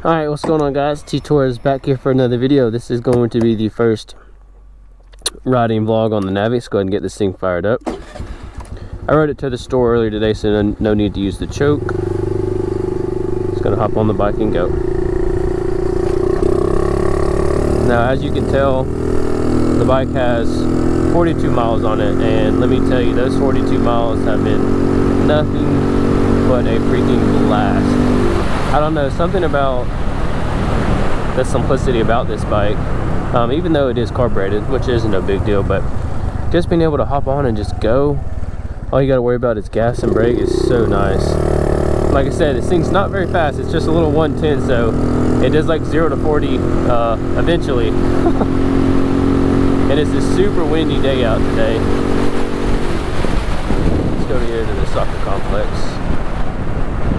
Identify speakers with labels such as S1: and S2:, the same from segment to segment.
S1: Alright, what's going on, guys? T-Tor is back here for another video. This is going to be the first riding vlog on the Navi. Let's go ahead and get this thing fired up. I rode it to the store earlier today, so no need to use the choke. Just gonna hop on the bike and go. Now, as you can tell, the bike has 42 miles on it, and let me tell you, those 42 miles have been nothing but a freaking blast. I don't know, something about the simplicity about this bike, even though it is carbureted, which isn't a big deal, but just being able to hop on and just go, all you got to worry about is gas and brake is so nice. Like I said, this thing's not very fast. It's just a little 110, so it does like 0 to 40 eventually. And it's a super windy day out today. Let's go here to the soccer complex.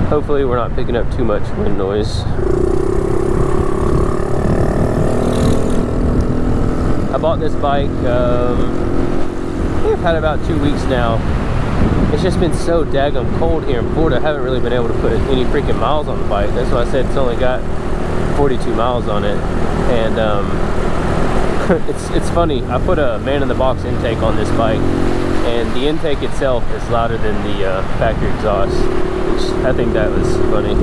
S1: Hopefully we're not picking up too much wind noise. I bought this bike, I've had it about 2 weeks now. It's just been so daggum cold here in Florida. I haven't really been able to put any freaking miles on the bike. That's why I said it's only got 42 miles on it. And it's funny, I put a MNNTHBX Intake on this bike, and the intake itself is louder than the factory exhaust, which I think that was funny.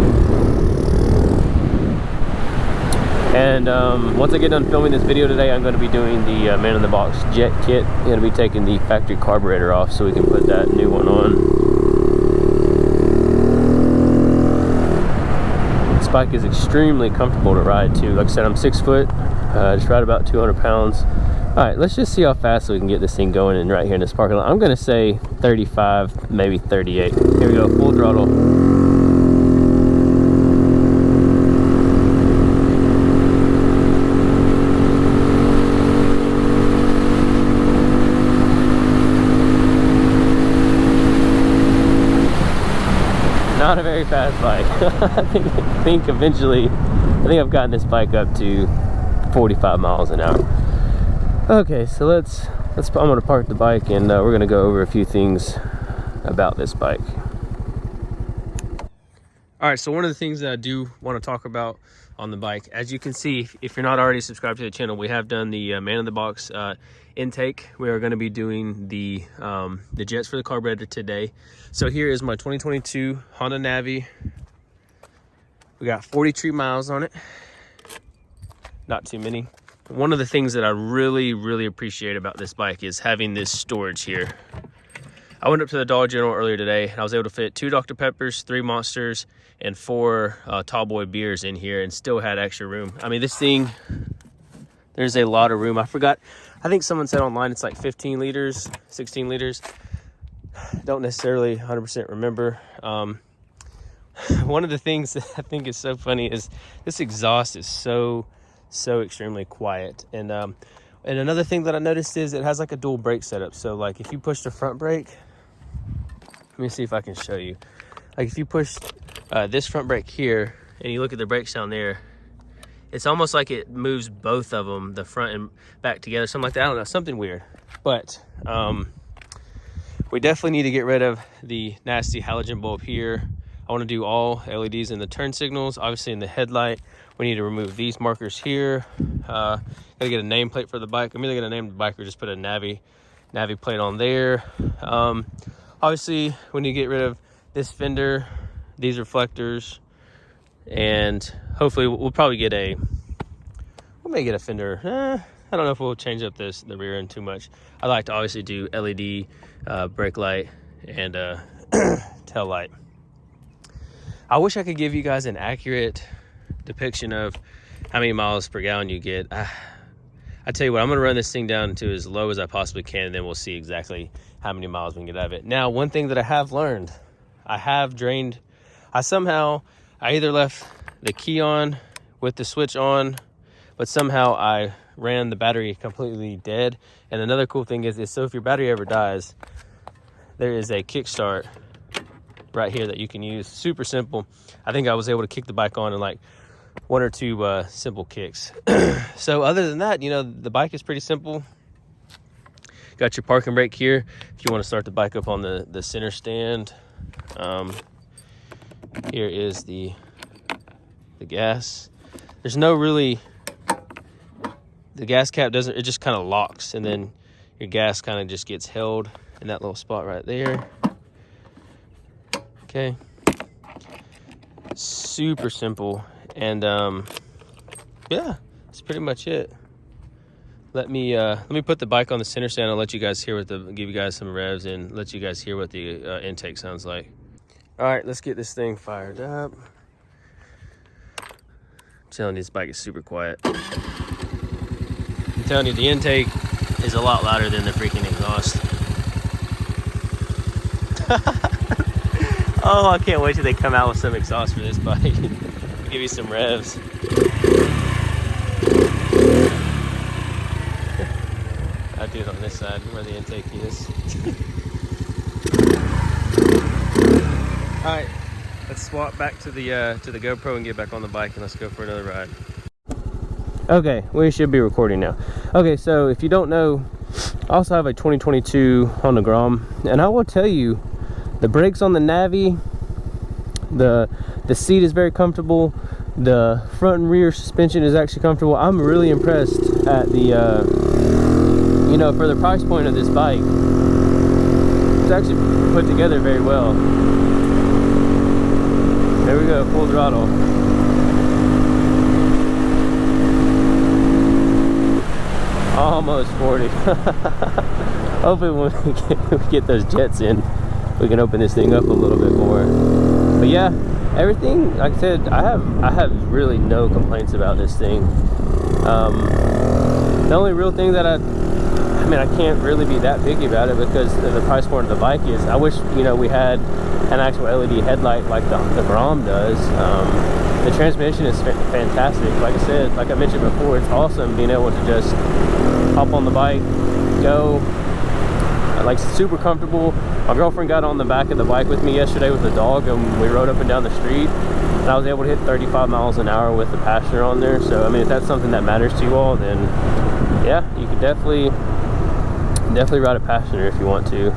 S1: And once I get done filming this video today, I'm going to be doing the MNNTHBX jet kit. I'm going to be taking the factory carburetor off so we can put that new one on. This bike is extremely comfortable to ride too. Like I said, I'm 6 foot, just ride about 200 pounds. All right, let's just see how fast we can get this thing going in right here in this parking lot. I'm going to say 35, maybe 38. Here we go, full throttle. Not a very fast bike. I think eventually, I've gotten this bike up to 45 miles an hour. Okay, so I'm gonna park the bike, and we're gonna go over a few things about this bike. All right, so one of the things that I do want to talk about on the bike, as you can see, if you're not already subscribed to the channel, we have done the MNNTHBX intake. We are going to be doing the jets for the carburetor today. So here is my 2022 Honda Navi. We got 43 miles on it. Not too many. One of the things that I really appreciate about this bike is having this storage here. I went up to the Dollar General earlier today, and I was able to fit 2 Dr. Peppers, 3 Monsters, and 4 Tall Boy beers in here, and still had extra room. I mean, this thing, there's a lot of room. I forgot, I think someone said online it's like 15 liters, 16 liters. Don't necessarily 100% remember. One of the things that I think is so funny is this exhaust is so extremely quiet. And another thing that I noticed is it has like a dual brake setup. So like if you push the front brake, let me see if I can show you. Like if you push this front brake here and you look at the brakes down there, it's almost like it moves both of them, the front and back together, something like that. I don't know, something weird. But we definitely need to get rid of the nasty halogen bulb here. I want to do all LEDs in the turn signals, obviously in the headlight. We need to remove these markers here. Gotta get a nameplate for the bike. I'm either gonna name the bike or just put a Navi plate on there. Obviously, we need to get rid of this fender, these reflectors, and hopefully we'll probably get we may get a fender. I don't know if we'll change up the rear end too much. I like to obviously do LED brake light and tail light. I wish I could give you guys an accurate depiction of how many miles per gallon you get. I tell you what, I'm gonna run this thing down to as low as I possibly can, and then we'll see exactly how many miles we can get out of it. Now, one thing that I have learned, I either left the key on with the switch on, but somehow I ran the battery completely dead. And another cool thing is so if your battery ever dies, there is a kickstart right here that you can use. Super simple. I think I was able to kick the bike on in like 1 or 2 simple kicks. So other than that, you know, the bike is pretty simple. Got your parking brake here if you want to start the bike up on the center stand. Here is the the gas. There's no really, the gas cap doesn't, it just kind of locks, and then your gas kind of just gets held in that little spot right there. Okay. Super simple. And yeah, that's pretty much it. Let me put the bike on the center stand and let you guys hear give you guys some revs and let you guys hear what the intake sounds like. All right, let's get this thing fired up. I'm telling you, this bike is super quiet. I'm telling you, the intake is a lot louder than the freaking exhaust. Oh, I can't wait till they come out with some exhaust for this bike. Give you some revs. I do it on this side where the intake is. All right, let's swap back to the GoPro and get back on the bike, and let's go for another ride. Okay, we should be recording now. Okay, so if you don't know, I also have a 2022 Honda Grom, and I will tell you, the brakes on the Navi, the seat is very comfortable. The front and rear suspension is actually comfortable. I'm really impressed at the, you know, for the price point of this bike, it's actually put together very well. There we go, full throttle. Almost 40. Hopefully when we get those jets in, we can open this thing up a little bit more. But yeah, everything, like I said, I have really no complaints about this thing. The only real thing that I mean, I can't really be that picky about it because the price point of the bike is, I wish, you know, we had an actual LED headlight like the Grom does. The transmission is fantastic. Like I said, like I mentioned before, it's awesome being able to just hop on the bike, go, like super comfortable. My girlfriend got on the back of the bike with me yesterday with the dog, and we rode up and down the street, and I was able to hit 35 miles an hour with the passenger on there. So I mean, if that's something that matters to you all, then yeah, you could definitely ride a passenger if you want to.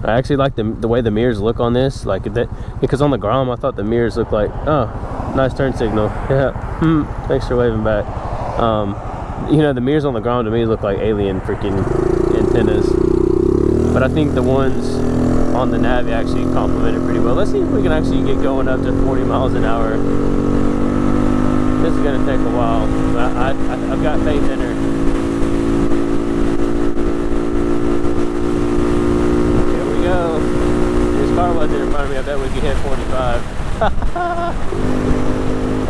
S1: I actually like the way the mirrors look on this, like that, because on the Grom I thought the mirrors looked like, oh, nice turn signal. Yeah, thanks for waving back. You know, the mirrors on the Grom to me look like alien freaking antennas, but I think the ones on the Navi actually complement it pretty well. Let's see if we can actually get going up to 40 miles an hour. This is gonna take a while, but I've got faith in her. This car wasn't in front of me, I bet we could hit 45.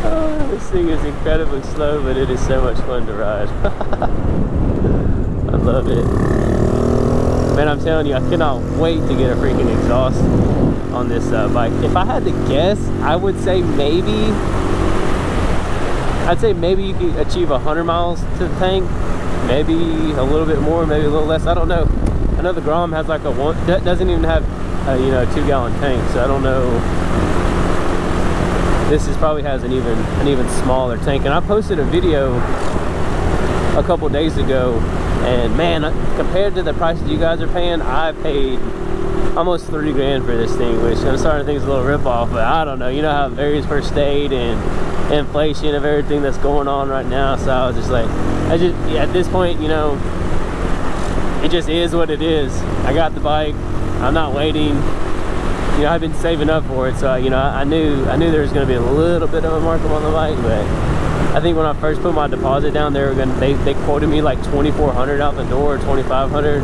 S1: Oh, this thing is incredibly slow, but it is so much fun to ride. I love it. Man, I'm telling you, I cannot wait to get a freaking exhaust on this bike. If I had to guess, I would say maybe, you could achieve 100 miles to the tank. Maybe a little bit more, maybe a little less, I don't know. I know the Grom has like doesn't even have a, you know, 2-gallon tank, so I don't know. This probably has an even smaller tank. And I posted a video a couple days ago, and man, compared to the prices you guys are paying, I paid almost 30 grand for this thing, which I'm starting to think is a little ripoff, but I don't know. You know how it varies per state and inflation of everything that's going on right now. So I was just like, at this point, you know, it just is what it is. I got the bike, I'm not waiting. You know, I've been saving up for it, so you know, I knew there was going to be a little bit of a markup on the bike. But I think when I first put my deposit down, they quoted me like $2,400 out the door, or $2,500,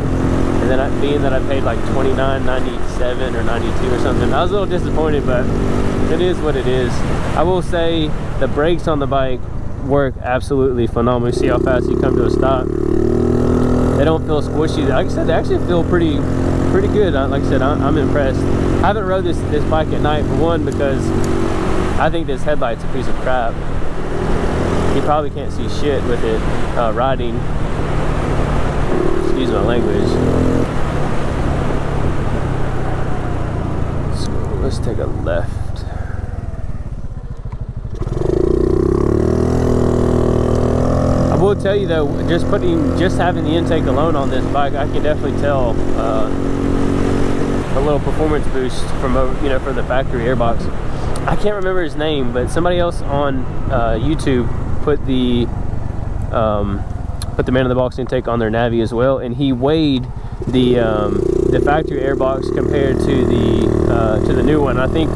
S1: and then being that I paid like $29.97 or $92 or something, I was a little disappointed, but it is what it is. I will say the brakes on the bike work absolutely phenomenal. See how fast you come to a stop. They don't feel squishy. Like I said, they actually feel pretty good. Like I said, I'm impressed. I haven't rode this bike at night, for one, because I think this headlight's a piece of crap. You probably can't see shit with it riding. Excuse my language. So let's take a left. I will tell you though, just having the intake alone on this bike, I can definitely tell a little performance boost from over, you know, from the factory airbox. I can't remember his name, but somebody else on YouTube put the man in the box intake on their Navi as well, and he weighed the factory airbox compared to the new one. I think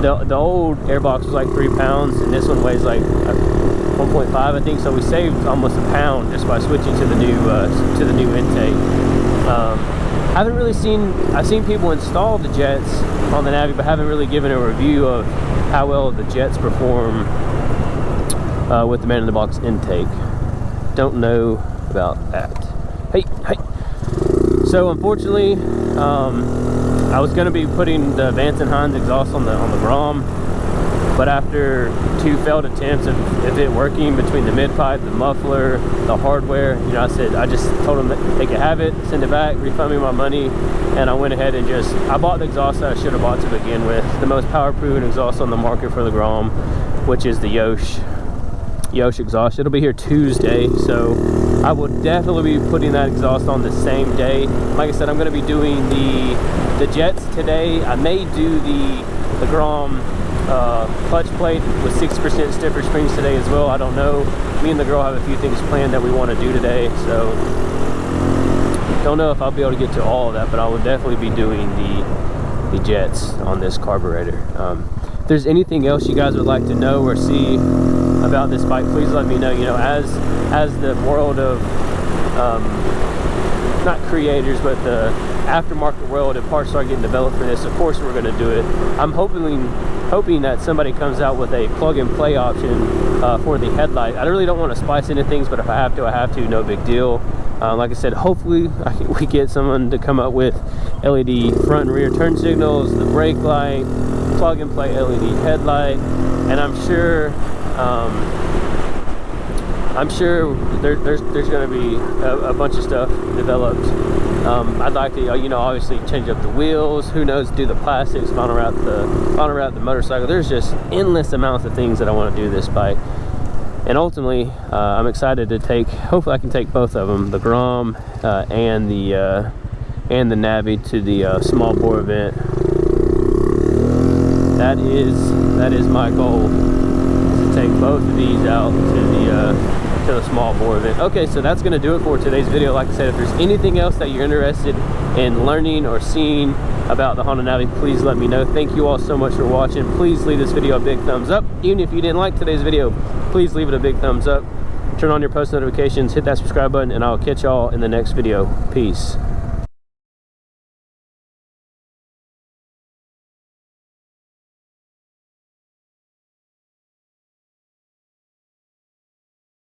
S1: the old airbox was like 3 pounds, and this one weighs like 1.5, I think. So we saved almost a pound just by switching to the new intake. Haven't really I've seen people install the jets on the Navi, but haven't really given a review of how well the jets perform with the man in the box intake. Don't know about that. Hey. So unfortunately, I was going to be putting the Vance & Hines exhaust on the Grom, but after 2 failed attempts of it working between the mid-pipe, the muffler, the hardware, you know, I just told them that they could have it, send it back, refund me my money, and I went ahead and I bought the exhaust that I should have bought to begin with, the most power-proven exhaust on the market for the Grom, which is the Yosh exhaust. It'll be here Tuesday, so I will definitely be putting that exhaust on the same day. Like I said, I'm going to be doing the jets today. I may do the Grom clutch plate with 6% stiffer springs today as well. I don't know. Me and the girl have a few things planned that we want to do today, so don't know if I'll be able to get to all of that, but I will definitely be doing the jets on this carburetor. If there's anything else you guys would like to know or see about this bike, please let me know. You know, as the world of not creators, but the aftermarket world of parts start getting developed for this, of course we're going to do it. I'm hoping that somebody comes out with a plug and play option for the headlight. I really don't want to splice into things, but if I have to, I have to. No big deal. Like I said, hopefully we get someone to come up with LED front and rear turn signals, the brake light, plug and play LED headlight, and I'm sure there's going to be a bunch of stuff developed. I'd like to, you know, obviously change up the wheels. Who knows? Do the plastics, vinyl wrap the motorcycle. There's just endless amounts of things that I want to do this bike. And ultimately, I'm excited to hopefully I can take both of them, the Grom and the Navi, to the small bore event. That is my goal, to take both of these out to the small bore event. Okay, so that's going to do it for today's video. Like I said, if there's anything else that you're interested in learning or seeing about the Honda Navi, please let me know. Thank you all so much for watching. Please leave this video a big thumbs up. Even if you didn't like today's video, please leave it a big thumbs up. Turn on your post notifications, hit that subscribe button, and I'll catch y'all in the next video. Peace.